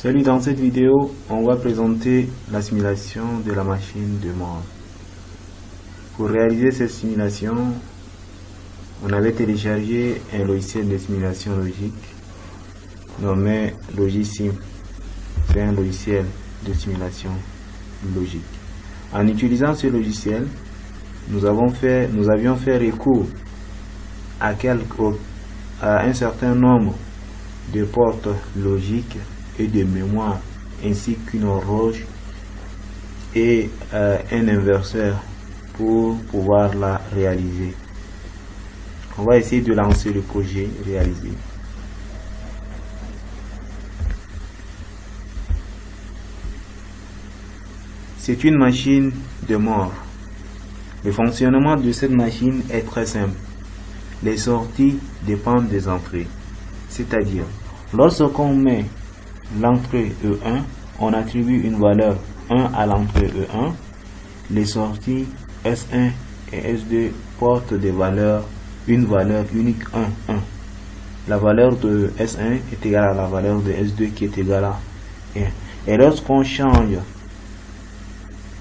Salut, dans cette vidéo, on va présenter la simulation de la machine de Moore. Pour réaliser cette simulation, on avait téléchargé un logiciel de simulation logique nommé Logisim. C'est un logiciel de simulation logique. En utilisant ce logiciel, nous avions fait recours à un certain nombre de portes logiques et de mémoire, ainsi qu'une horloge et un inverseur pour pouvoir la réaliser. On va essayer de lancer le projet réalisé. C'est une machine de Moore. Le fonctionnement de cette machine est très simple. Les sorties dépendent des entrées. C'est-à-dire, lorsqu'on met l'entrée E1, on attribue une valeur 1 à l'entrée E1. Les sorties S1 et S2 portent une valeur unique 1, 1. La valeur de S1 est égale à la valeur de S2 qui est égale à 1. Et lorsqu'on change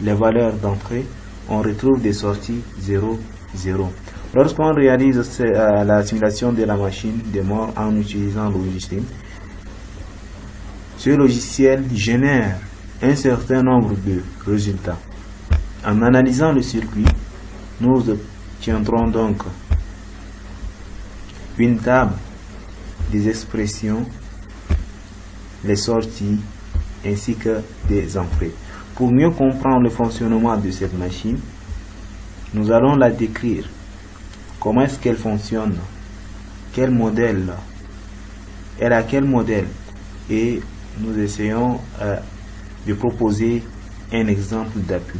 les valeurs d'entrée, on retrouve des sorties 0, 0. Lorsqu'on réalise la simulation de la machine de Moore en utilisant le logiciel, ce logiciel génère un certain nombre de résultats. En analysant le circuit, nous obtiendrons donc une table des expressions, les sorties ainsi que des entrées. Pour mieux comprendre le fonctionnement de cette machine, nous allons la décrire. Comment est-ce qu'elle fonctionne? Quel modèle? Elle a quel modèle? Et nous essayons de proposer un exemple d'appui.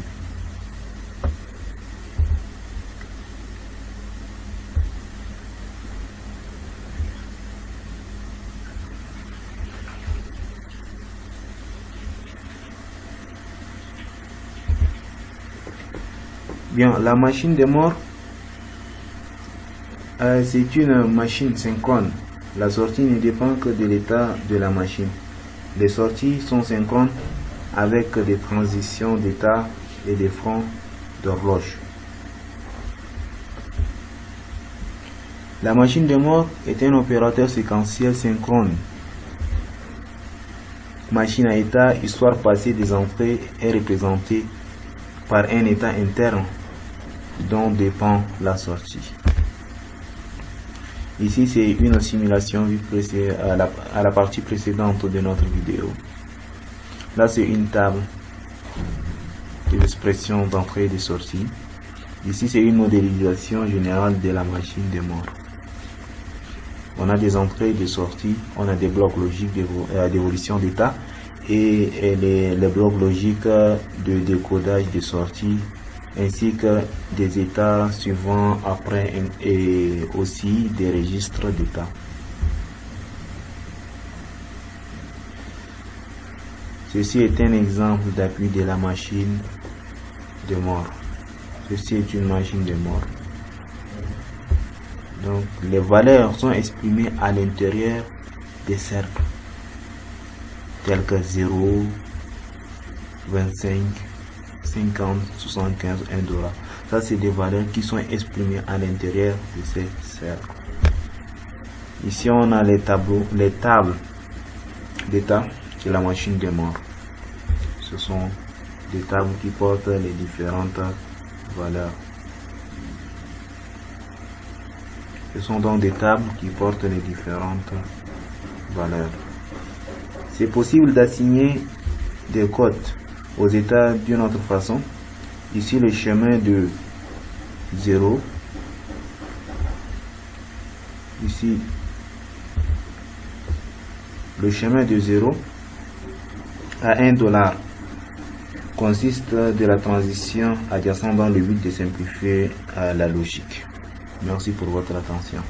Bien, la machine de Moore, c'est une machine synchrone. La sortie ne dépend que de l'état de la machine. Les sorties sont synchrones avec des transitions d'état et des fronts d'horloge. La machine de Moore est un opérateur séquentiel synchrone. Machine à état, histoire passée des entrées, est représentée par un état interne dont dépend la sortie. Ici, c'est une simulation vue à la partie précédente de notre vidéo. Là, c'est une table des expressions d'entrée et de sortie. Ici, c'est une modélisation générale de la machine de Moore. On a des entrées et des sorties, on a des blocs logiques d'évolution d'état et les blocs logiques de décodage de sortie, ainsi que des états suivants après et aussi des registres d'état. Ceci est un exemple d'appui de la machine de Moore. Ceci est une machine de Moore. Donc les valeurs sont exprimées à l'intérieur des cercles tels que 0, 25, 50, 75, 1 $. Ça, c'est des valeurs qui sont exprimées à l'intérieur de ces cercles. Ici, on a les tables d'état de la machine de Moore. Ce sont des tables qui portent les différentes valeurs. Ce sont donc des tables qui portent les différentes valeurs. C'est possible d'assigner des codes aux états d'une autre façon. Ici, le chemin de 0. Ici, le chemin de 0 à 1 $ consiste de la transition adjacente dans le but de simplifier la logique. Merci pour votre attention.